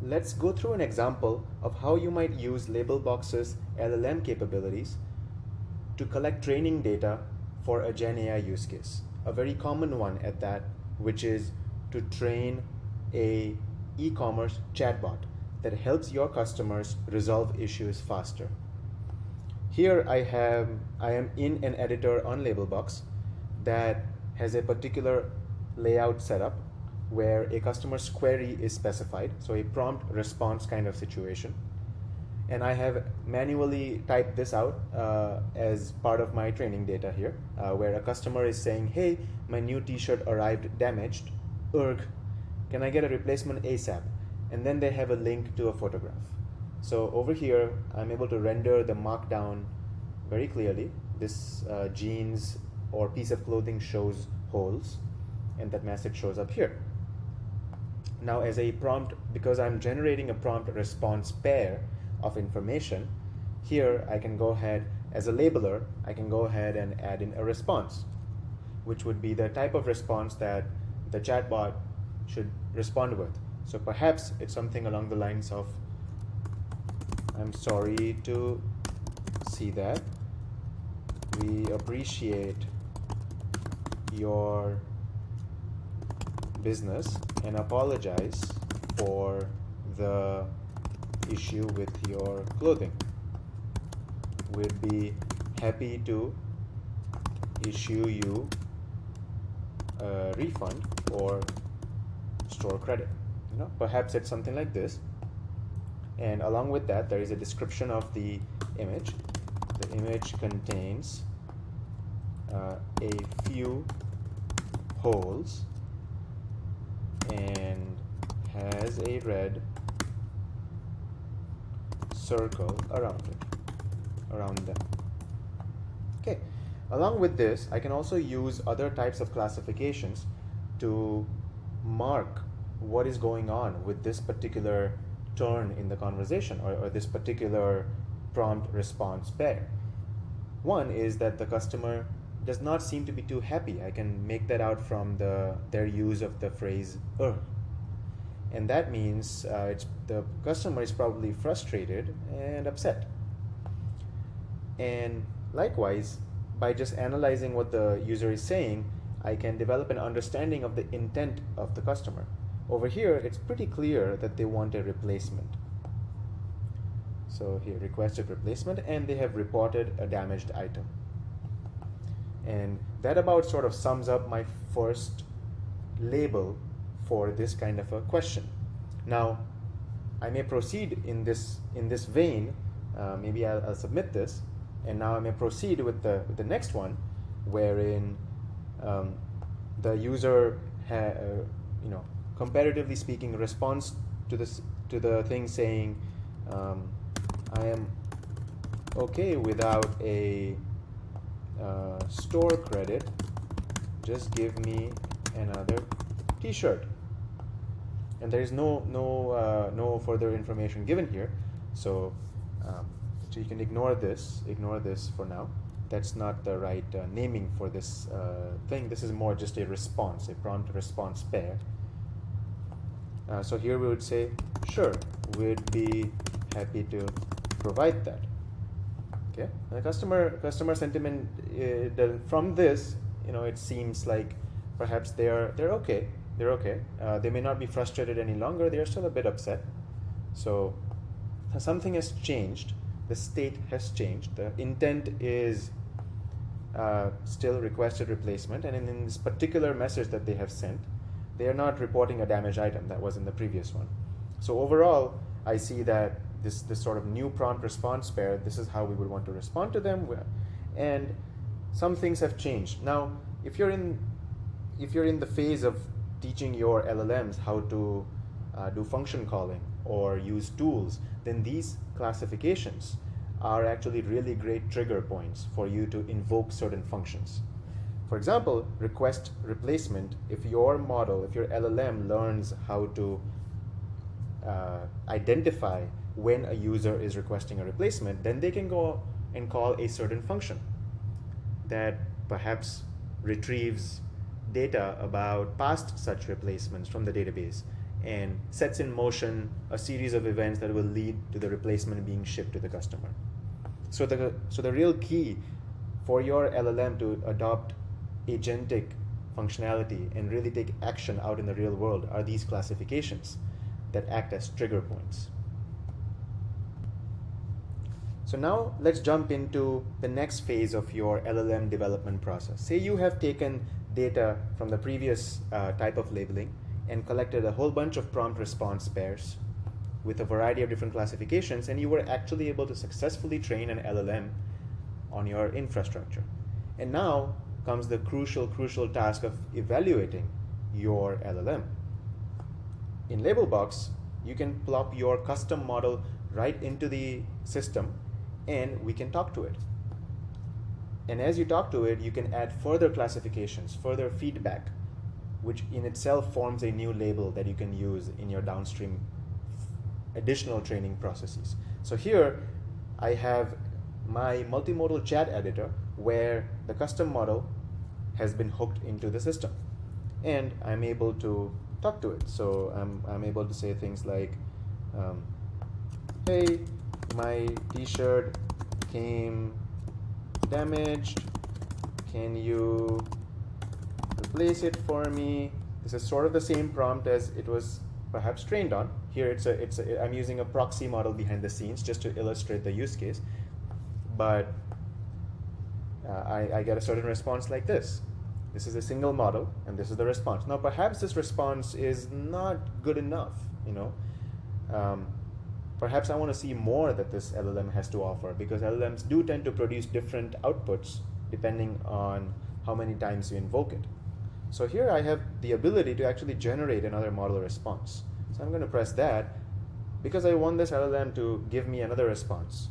let's go through an example of how you might use Labelbox's LLM capabilities to collect training data for a Gen AI use case. A very common one at that, which is to train a e-commerce chatbot that helps your customers resolve issues faster. Here I am in an editor on Labelbox that has a particular layout setup where a customer's query is specified, so a prompt response kind of situation. And I have manually typed this out as part of my training data here, where a customer is saying, hey, my new t-shirt arrived damaged, urgh, can I get a replacement ASAP? And then they have a link to a photograph. So over here, I'm able to render the markdown very clearly. This jeans or piece of clothing shows holes, and that message shows up here. Now as a prompt, because I'm generating a prompt response pair of information, here I can go ahead, as a labeler, I can go ahead and add in a response, which would be the type of response that the chatbot should respond with. So perhaps it's something along the lines of, I'm sorry to see that. We appreciate your business and apologize for the issue with your clothing. We'd be happy to issue you a refund or store credit. Perhaps it's something like this. And along with that, there is a description of the image. The image contains a few holes and has a red circle around them. Okay. Along with this, I can also use other types of classifications to mark what is going on with this particular turn in the conversation or this particular prompt response pair. One is that the customer does not seem to be too happy. I can make that out from their use of the phrase and that means the customer is probably frustrated and upset. And likewise, by just analyzing what the user is saying, I can develop an understanding of the intent of the customer. Over here, it's pretty clear that they want a replacement. So here, requested replacement, and they have reported a damaged item. And that about sort of sums up my first label for this kind of a question. Now, I may proceed in this vein. Maybe I'll submit this, and now I may proceed with the next one, wherein the user, comparatively speaking, responds to the thing saying, I am okay without a store credit. Just give me another T-shirt. And there is no further information given here, so you can ignore this for now. That's not the right naming for this thing. This is more just a response, a prompt response pair. So here we would say, sure, we'd be happy to provide that. Okay, and the customer sentiment from this, it seems like perhaps they're okay. They're okay. They may not be frustrated any longer. They are still a bit upset. So something has changed. The state has changed. The intent is still requested replacement, and in this particular message that they have sent, they are not reporting a damaged item that was in the previous one. So overall, I see that this sort of new prompt response pair, this is how we would want to respond to them, and some things have changed. Now, if you're in the phase of teaching your LLMs how to do function calling or use tools, then these classifications are actually really great trigger points for you to invoke certain functions. For example, request replacement. If your LLM learns how to identify when a user is requesting a replacement, then they can go and call a certain function that perhaps retrieves data about past such replacements from the database and sets in motion a series of events that will lead to the replacement being shipped to the customer. So the real key for your LLM to adopt agentic functionality and really take action out in the real world are these classifications that act as trigger points. So now let's jump into the next phase of your LLM development process. Say you have taken data from the previous type of labeling and collected a whole bunch of prompt response pairs with a variety of different classifications, and you were actually able to successfully train an LLM on your infrastructure. And now comes the crucial task of evaluating your LLM. In Labelbox, you can plop your custom model right into the system and we can talk to it. And as you talk to it, you can add further classifications, further feedback, which in itself forms a new label that you can use in your downstream additional training processes. So here I have my multimodal chat editor where the custom model has been hooked into the system and I'm able to talk to it. So I'm able to say things like, hey, my t-shirt came damaged, can you replace it for me? This is sort of the same prompt as it was perhaps trained on. Here I'm using a proxy model behind the scenes just to illustrate the use case, but I get a certain response like this. This is a single model and this is the response. Now perhaps this response is not good enough, perhaps I want to see more that this LLM has to offer, because LLMs do tend to produce different outputs depending on how many times you invoke it. So here I have the ability to actually generate another model response. So I'm going to press that because I want this LLM to give me another response.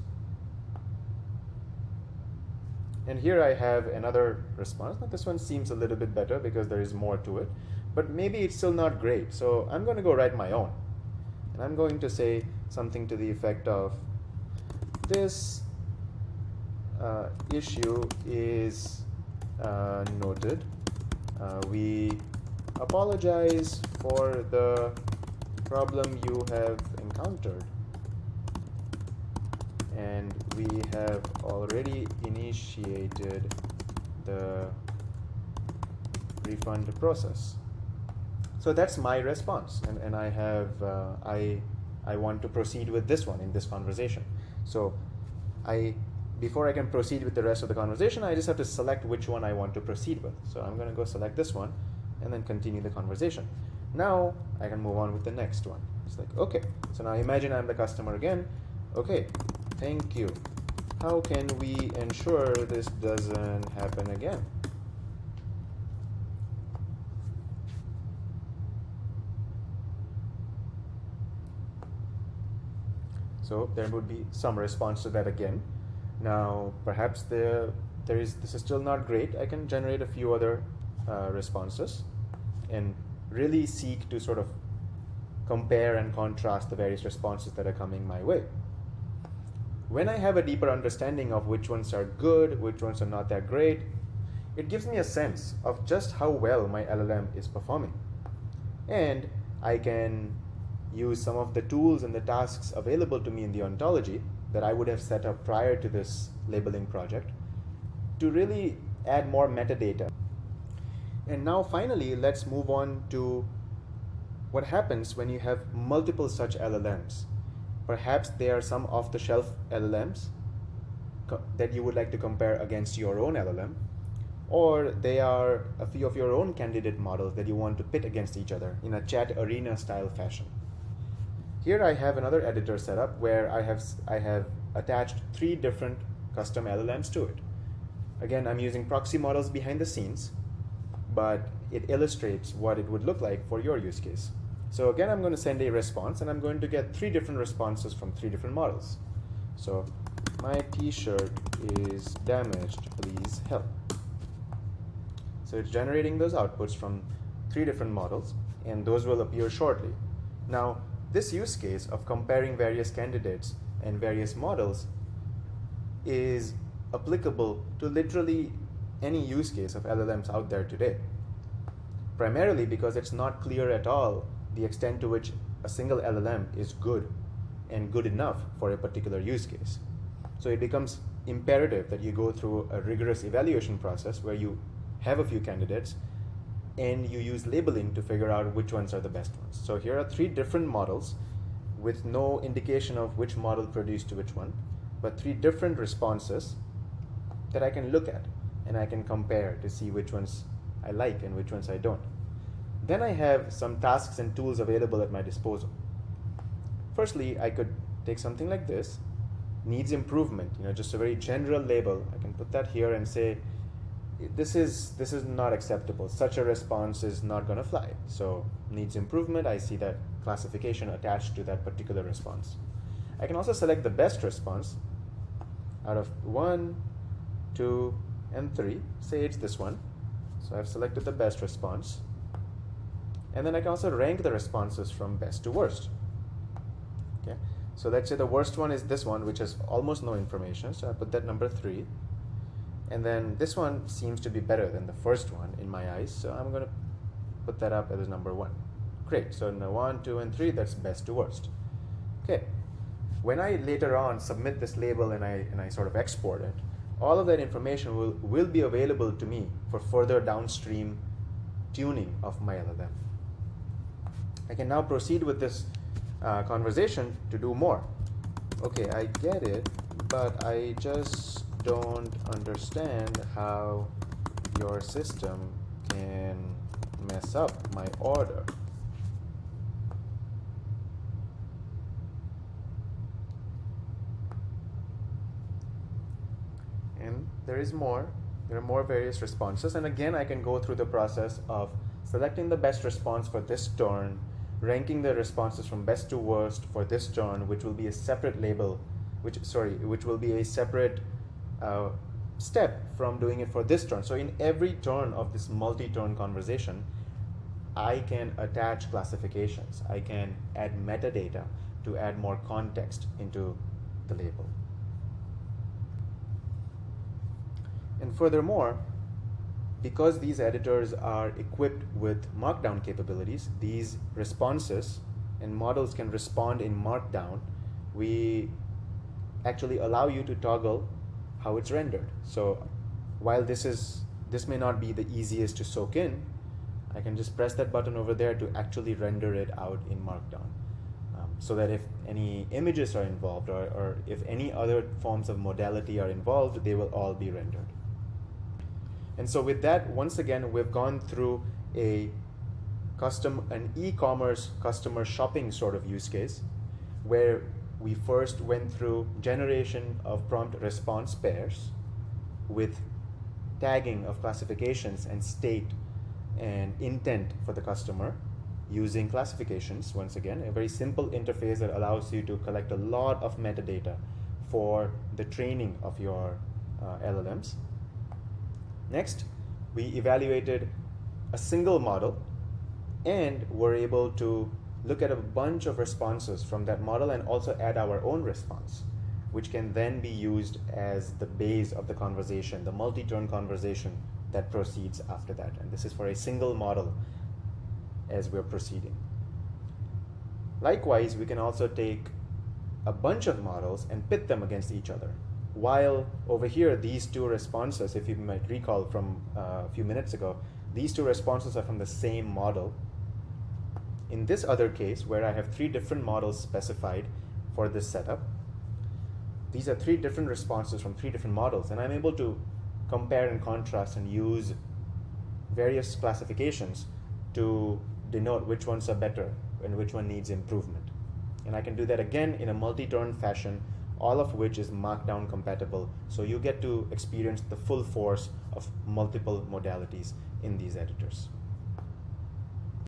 And here I have another response. Now this one seems a little bit better because there is more to it, but maybe it's still not great. So I'm going to go write my own. And I'm going to say something to the effect of, this issue is noted. We apologize for the problem you have encountered, and we have already initiated the refund process. So that's my response, and I have I want to proceed with this one in this conversation. So before I can proceed with the rest of the conversation, I just have to select which one I want to proceed with. So I'm going to go select this one and then continue the conversation. Now I can move on with the next one. It's like, okay, so now imagine I'm the customer again. Okay, thank you. How can we ensure this doesn't happen again? So there would be some response to that again. Now, perhaps this is still not great. I can generate a few other responses and really seek to sort of compare and contrast the various responses that are coming my way. When I have a deeper understanding of which ones are good, which ones are not that great, it gives me a sense of just how well my LLM is performing. And I can use some of the tools and the tasks available to me in the ontology that I would have set up prior to this labeling project to really add more metadata. And now finally, let's move on to what happens when you have multiple such LLMs. Perhaps they are some off-the-shelf LLMs that you would like to compare against your own LLM, or they are a few of your own candidate models that you want to pit against each other in a chat arena style fashion. Here I have another editor set up where I have attached 3 different custom LLMs to it. Again, I'm using proxy models behind the scenes, but it illustrates what it would look like for your use case. So again, I'm going to send a response, and I'm going to get 3 different responses from 3 different models. So, my t-shirt is damaged, please help. So it's generating those outputs from 3 different models, and those will appear shortly. Now, this use case of comparing various candidates and various models is applicable to literally any use case of LLMs out there today. Primarily because it's not clear at all the extent to which a single LLM is good and good enough for a particular use case. So it becomes imperative that you go through a rigorous evaluation process where you have a few candidates and you use labeling to figure out which ones are the best ones. So here are 3 different models with no indication of which model produced to which one, but 3 different responses that I can look at and I can compare to see which ones I like and which ones I don't. Then I have some tasks and tools available at my disposal. Firstly, I could take something like this, needs improvement, just a very general label. I can put that here and say, this is not acceptable. Such a response is not going to fly. So needs improvement, I see that classification attached to that particular response. I can also select the best response out of 1, 2, and 3. Say it's this one. So I've selected the best response. And then I can also rank the responses from best to worst. Okay. So let's say the worst one is this one, which has almost no information. So I put that number 3. And then this one seems to be better than the first one in my eyes. So I'm going to put that up as number 1. Great. So now 1, 2, and 3, that's best to worst. Okay. When I later on submit this label and I sort of export it, all of that information will be available to me for further downstream tuning of my LLM. I can now proceed with this conversation to do more. Okay, I get it, but I just don't understand how your system can mess up my order. And there is more. There are more various responses. And again, I can go through the process of selecting the best response for this turn, ranking the responses from best to worst for this turn, which will be a separate label, which will be a separate step from doing it for this turn. So in every turn of this multi-turn conversation, I can attach classifications. I can add metadata to add more context into the label. And furthermore, because these editors are equipped with Markdown capabilities, these responses and models can respond in Markdown. We actually allow you to toggle how it's rendered. So while this may not be the easiest to soak in, I can just press that button over there to actually render it out in Markdown. So that if any images are involved or if any other forms of modality are involved, they will all be rendered. And so with that, once again, we've gone through an e-commerce customer shopping sort of use case, where we first went through generation of prompt response pairs with tagging of classifications and state and intent for the customer using classifications. Once again, a very simple interface that allows you to collect a lot of metadata for the training of your LLMs. Next, we evaluated a single model and were able to look at a bunch of responses from that model and also add our own response, which can then be used as the base of the conversation, the multi-turn conversation that proceeds after that. And this is for a single model as we're proceeding. Likewise, we can also take a bunch of models and pit them against each other. While over here, these two responses, if you might recall from a few minutes ago, these two responses are from the same model. In this other case, where I have 3 different models specified for this setup, these are 3 different responses from 3 different models, and I'm able to compare and contrast and use various classifications to denote which ones are better and which one needs improvement. And I can do that again in a multi-turn fashion, all of which is Markdown compatible, so you get to experience the full force of multiple modalities in these editors.